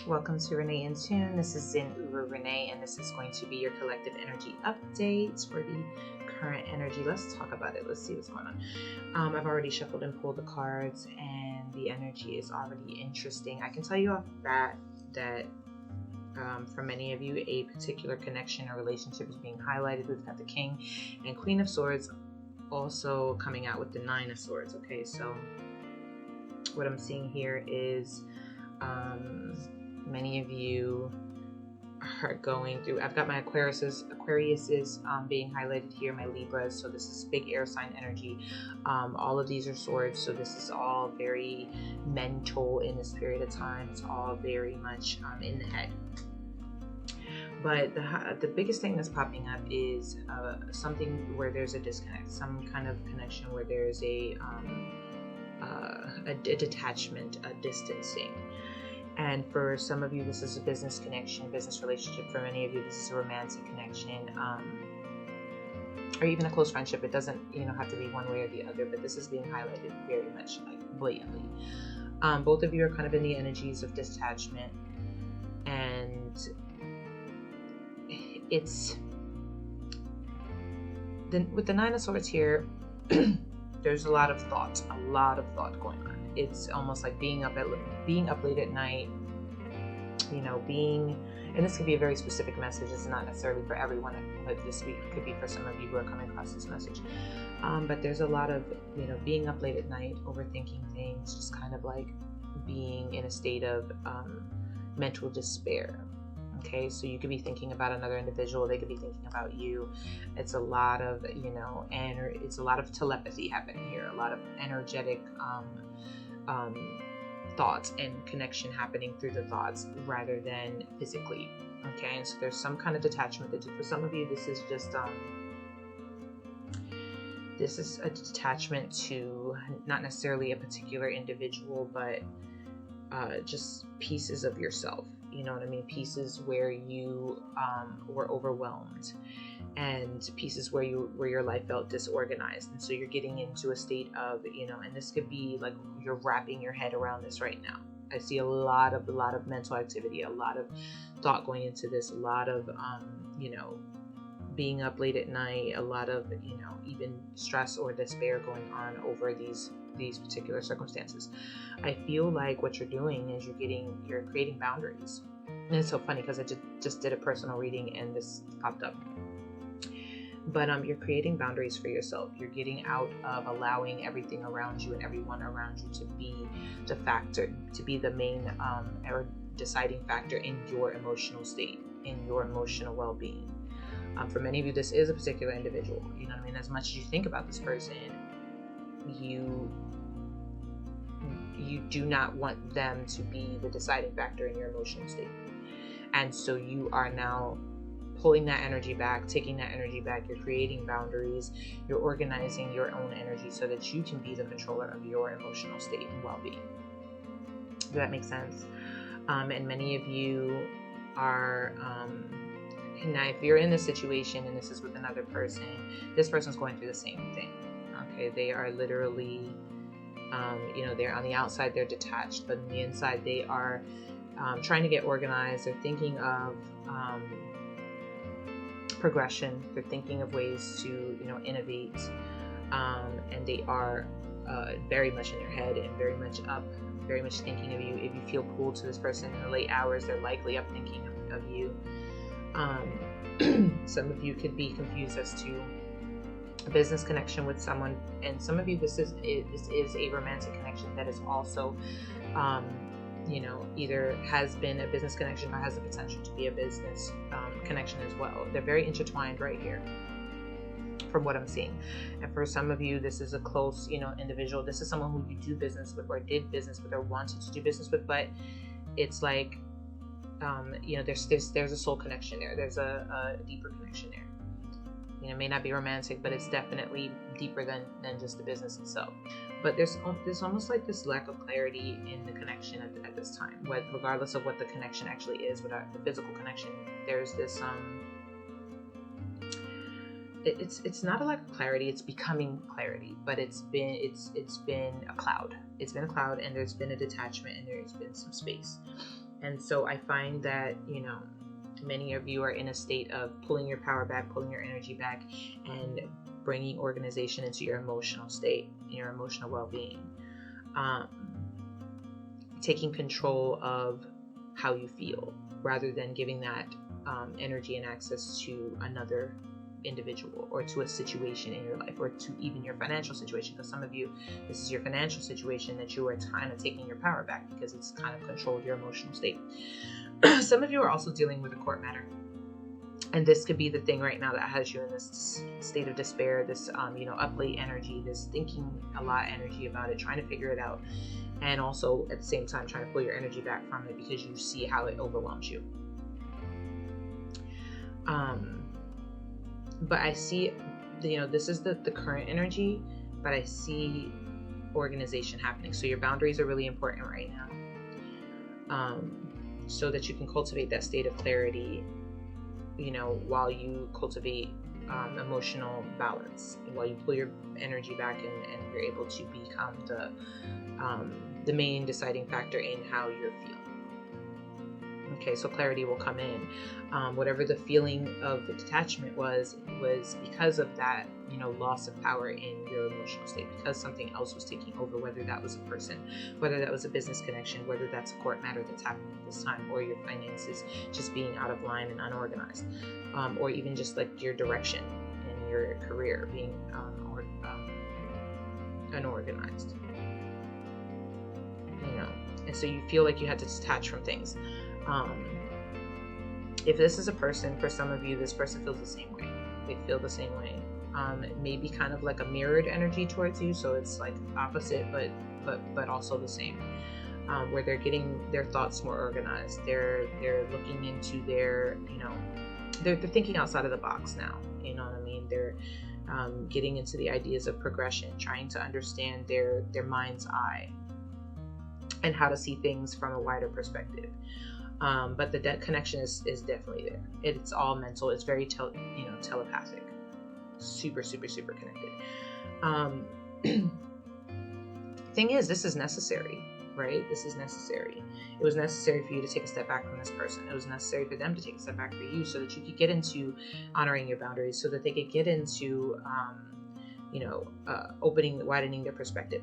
Welcome to Renee in Tune. This is Zin Uru Renee, and this is going to be your collective energy update for the current energy. Let's talk about it. Let's see what's going on. I've already shuffled and pulled the cards, and the energy is already interesting. I can tell you off bat that for many of you, a particular connection or relationship is being highlighted. We've got the King and Queen of Swords also coming out with the Nine of Swords. Okay, so what I'm seeing here is many of you are going through, I've got my Aquariuses being highlighted here, my Libras, so this is big air sign energy. All of these are swords, so this is all very mental in this period of time. It's all very much in the head. But the biggest thing that's popping up is something where there's a disconnect, some kind of connection where there's a detachment, a distancing. And for some of you, this is a business connection, business relationship. For many of you, this is a romantic connection, or even a close friendship. It doesn't, have to be one way or the other, but this is being highlighted very much, like, blatantly. Both of you are kind of in the energies of detachment, and it's with the Nine of Swords here. There's a lot of thought going on. It's almost like being up late at night, and this could be a very specific message. It's not necessarily for everyone, but this week could be for some of you who are coming across this message. But there's a lot of, being up late at night, overthinking things, just kind of like being in a state of mental despair. Okay, so you could be thinking about another individual, they could be thinking about you. It's a lot of, and it's a lot of telepathy happening here, a lot of energetic thoughts and connection happening through the thoughts rather than physically. Okay, and so there's some kind of detachment that for some of you, this is just this is a detachment to not necessarily a particular individual, but just pieces of yourself. You know what I mean? Pieces where you were overwhelmed, and pieces where your life felt disorganized, and so you're getting into a state of, and this could be like you're wrapping your head around this right now. I see a lot of mental activity, a lot of thought going into this, a lot of being up late at night, a lot of even stress or despair going on over these particular circumstances. I feel like what you're doing is you're creating boundaries. And it's so funny because I just did a personal reading and this popped up. But you're creating boundaries for yourself. You're getting out of allowing everything around you and everyone around you to be the factor, to be the main or deciding factor in your emotional state, in your emotional well-being. For many of you, this is a particular individual. You know what I mean? As much as you think about this person, you do not want them to be the deciding factor in your emotional state. And so you are now pulling that energy back, taking that energy back. You're creating boundaries. You're organizing your own energy so that you can be the controller of your emotional state and well-being. Does that make sense? And many of you are... now, if you're in this situation and this is with another person, this person's going through the same thing. Okay, they are literally, they're on the outside, they're detached, but on the inside, they are trying to get organized. They're thinking of progression. They're thinking of ways to, innovate, and they are very much in their head and very much thinking of you. If you feel pulled to this person in the late hours, they're likely up thinking of you. Some of you could be confused as to a business connection with someone, and some of you, this is a romantic connection that is also either has been a business connection or has the potential to be a business connection as well. They're very intertwined right here from what I'm seeing. And for some of you, this is a close individual. This is someone who you do business with or did business with or wanted to do business with, but it's like there's a soul connection there. There's a deeper connection there. It may not be romantic, but it's definitely deeper than just the business itself. But there's almost like this lack of clarity in the connection at this time. Regardless of what the connection actually is, without the physical connection, there's this it's not a lack of clarity. It's becoming clarity, but it's been a cloud. It's been a cloud, and there's been a detachment, and there's been some space. And so I find that, many of you are in a state of pulling your power back, pulling your energy back, and bringing organization into your emotional state, your emotional well-being. Taking control of how you feel rather than giving that energy and access to another individual or to a situation in your life, or to even your financial situation. Because some of you, this is your financial situation that you are kind of taking your power back because it's kind of controlled your emotional state. Some of you are also dealing with a court matter, and this could be the thing right now that has you in this state of despair, this up late energy, this thinking a lot energy about it, trying to figure it out, and also at the same time trying to pull your energy back from it because you see how it overwhelms you. But I see, this is the current energy, but I see organization happening. So your boundaries are really important right now, so that you can cultivate that state of clarity, while you cultivate emotional balance, while you pull your energy back and you're able to become the main deciding factor in how you're feeling. Okay, so clarity will come in. Whatever the feeling of the detachment was because of that, loss of power in your emotional state, because something else was taking over, whether that was a person, whether that was a business connection, whether that's a court matter that's happening at this time, or your finances just being out of line and unorganized, or even just like your direction in your career being unorganized, and so you feel like you had to detach from things. If this is a person, for some of you, this person feels the same way. They feel the same way. It may be kind of like a mirrored energy towards you, so it's like opposite, but also the same. Where they're getting their thoughts more organized. They're looking into their, they're thinking outside of the box now. You know what I mean? They're getting into the ideas of progression, trying to understand their mind's eye and how to see things from a wider perspective. But the connection is definitely there. It's all mental. It's very telepathic. Super, super, super connected. Thing is, this is necessary, right? This is necessary. It was necessary for you to take a step back from this person. It was necessary for them to take a step back for you, so that you could get into honoring your boundaries, so that they could get into, widening their perspective.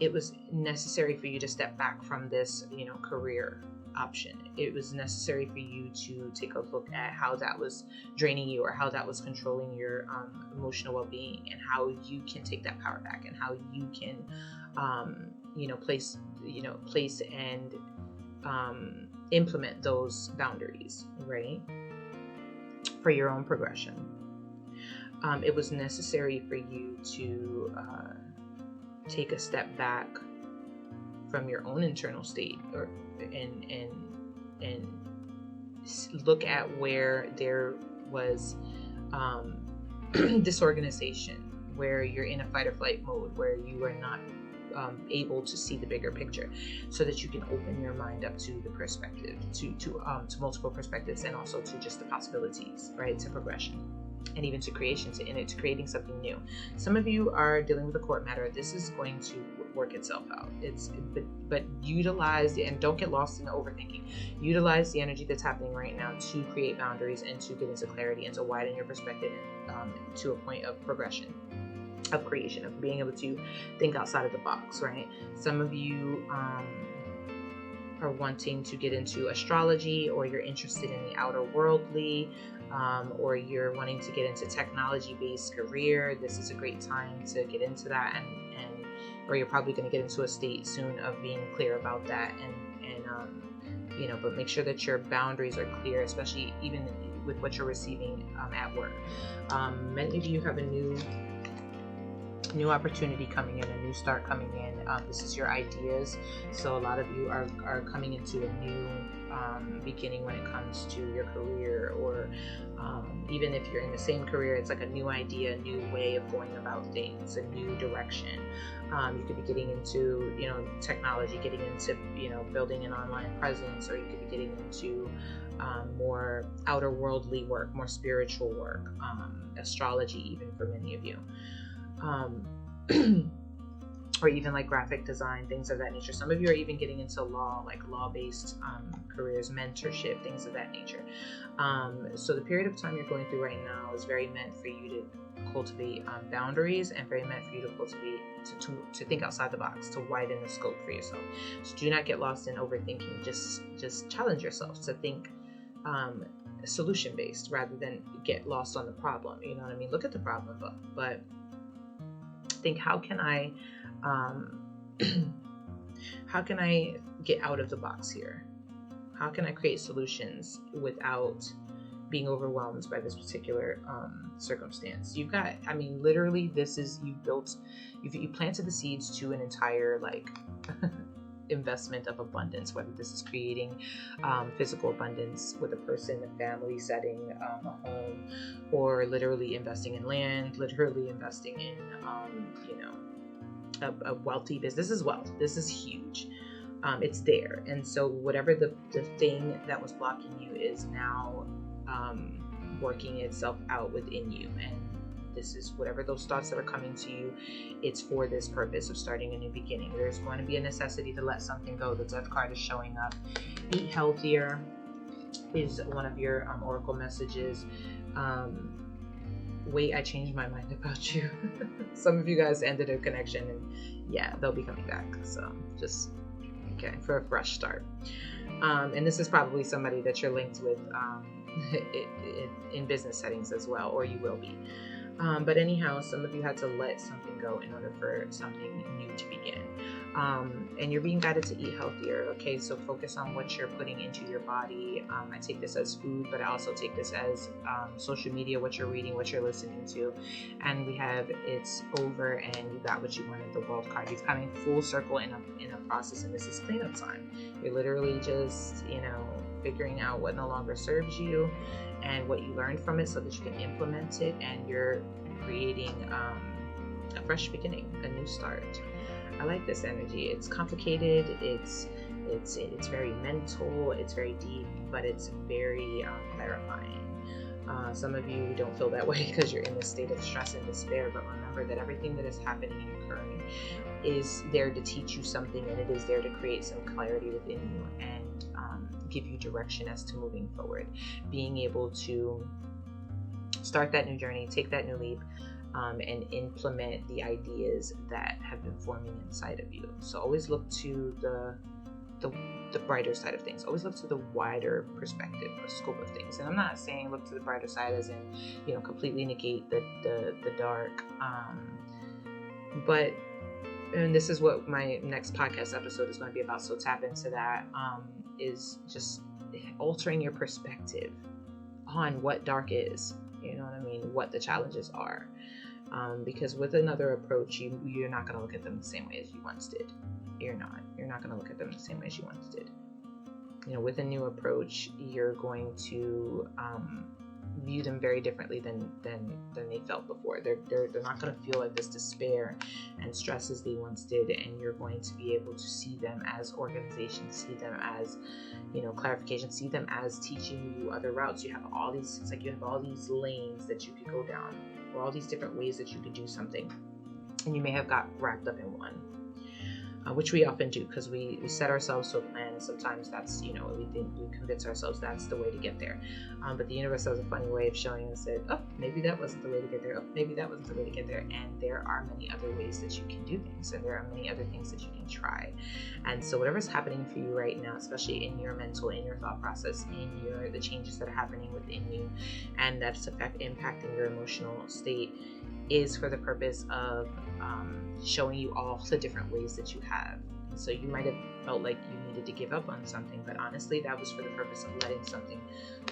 It was necessary for you to step back from this, career option. It was necessary for you to take a look at how that was draining you, or how that was controlling your emotional well-being, and how you can take that power back, and how you can, place and implement those boundaries, right, for your own progression. It was necessary for you to take a step back from your own internal state, and look at where there was disorganization, where you're in a fight or flight mode, where you are not able to see the bigger picture, so that you can open your mind up to the perspective, to multiple perspectives, and also to just the possibilities, right, to progression, and even to creation, to creating something new. Some of you are dealing with a court matter. This is going to work itself out. But utilize, and don't get lost in the overthinking. Utilize the energy that's happening right now to create boundaries, and to get into clarity, and to widen your perspective to a point of progression, of creation, of being able to think outside of the box, right? Some of you are wanting to get into astrology, or you're interested in the outer worldly, or you're wanting to get into technology-based career. This is a great time to get into that, and or you're probably going to get into a state soon of being clear about that, and but make sure that your boundaries are clear, especially even with what you're receiving at work. Many of you have a new opportunity coming in, a new start coming in. This is your ideas, so a lot of you are coming into a new beginning when it comes to your career, or even if you're in the same career, it's like a new idea, a new way of going about things, a new direction. You could be getting into technology, getting into building an online presence, or you could be getting into more outer worldly work, more spiritual work, astrology even for many of you. or even like graphic design, things of that nature. Some of you are even getting into law, like law-based careers, mentorship, things of that nature. So the period of time you're going through right now is very meant for you to cultivate boundaries, and very meant for you to cultivate to think outside the box, to widen the scope for yourself. So do not get lost in overthinking. Just challenge yourself to think solution based rather than get lost on the problem. You know what I mean? Look at the problem, but think, how can I how can I get out of the box here? How can I create solutions without being overwhelmed by this particular circumstance? You've got, I mean, literally, this is, you planted the seeds to an entire like investment of abundance, whether this is creating physical abundance with a person, a family setting, a home, or literally investing in land, literally investing in a wealthy business. This is wealth. This is huge. It's there. And so whatever the thing that was blocking you is now working itself out within you. And this is whatever those thoughts that are coming to you, it's for this purpose of starting a new beginning. There's going to be a necessity to let something go. The death card is showing up. Eat healthier is one of your oracle messages. Wait, I changed my mind about you. Some of you guys ended a connection, and yeah, they'll be coming back. So just okay for a fresh start. And this is probably somebody that you're linked with in business settings as well, or you will be. But anyhow, some of you had to let something go in order for something new to begin. And you're being guided to eat healthier. Okay, so focus on what you're putting into your body. I take this as food, but I also take this as social media, what you're reading, what you're listening to. And we have it's over, and you got what you wanted, the World card. You've come in full circle in a process, and this is cleanup time. You're literally just, figuring out what no longer serves you and what you learned from it so that you can implement it, and you're creating a fresh beginning, a new start. I like this energy. It's complicated, it's very mental, it's very deep, but it's very clarifying. Some of you don't feel that way because you're in this state of stress and despair, but remember that everything that is happening and occurring is there to teach you something, and it is there to create some clarity within you and give you direction as to moving forward. Being able to start that new journey, take that new leap, and implement the ideas that have been forming inside of you. So always look to the brighter side of things. Always look to the wider perspective or scope of things. And I'm not saying look to the brighter side as in, completely negate the dark. But and this is what my next podcast episode is going to be about. So tap into that. Is just altering your perspective on what dark is. You know what I mean? What the challenges are. Because with another approach, you're not going to look at them the same way as you once did. You're not going to look at them the same way as you once did. With a new approach, you're going to view them very differently than they felt before. They're not going to feel like this despair and stress as they once did, and you're going to be able to see them as organization, see them as clarification, see them as teaching you other routes. You have all these, it's like you have all these lanes that you could go down, or all these different ways that you could do something, and you may have got wrapped up in one. Which we often do, because we set ourselves to a plan, and sometimes that's, we think, we convince ourselves that's the way to get there. But the universe has a funny way of showing us that, oh, maybe that wasn't the way to get there. Oh, maybe that wasn't the way to get there. And there are many other ways that you can do things, and there are many other things that you can try. And so whatever's happening for you right now, especially in your mental, in your thought process, the changes that are happening within you, and that's impacting your emotional state, is for the purpose of showing you all the different ways that you have. And so you might have felt like you needed to give up on something, but honestly, that was for the purpose of letting something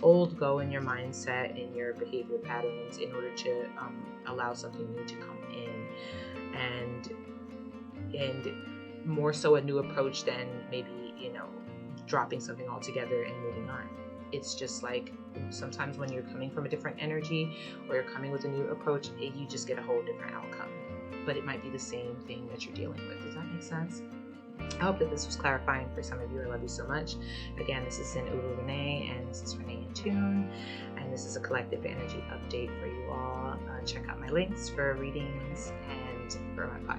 old go in your mindset, in your behavior patterns, in order to allow something new to come in, and more so a new approach than maybe dropping something altogether and moving on. It's just like sometimes when you're coming from a different energy, or you're coming with a new approach, you just get a whole different outcome. But it might be the same thing that you're dealing with. Does that make sense? I hope that this was clarifying for some of you. I love you so much. Again, this is Zin Uru Renee, and this is Renee in Tune, and this is a collective energy update for you all. Check out my links for readings and for my podcast.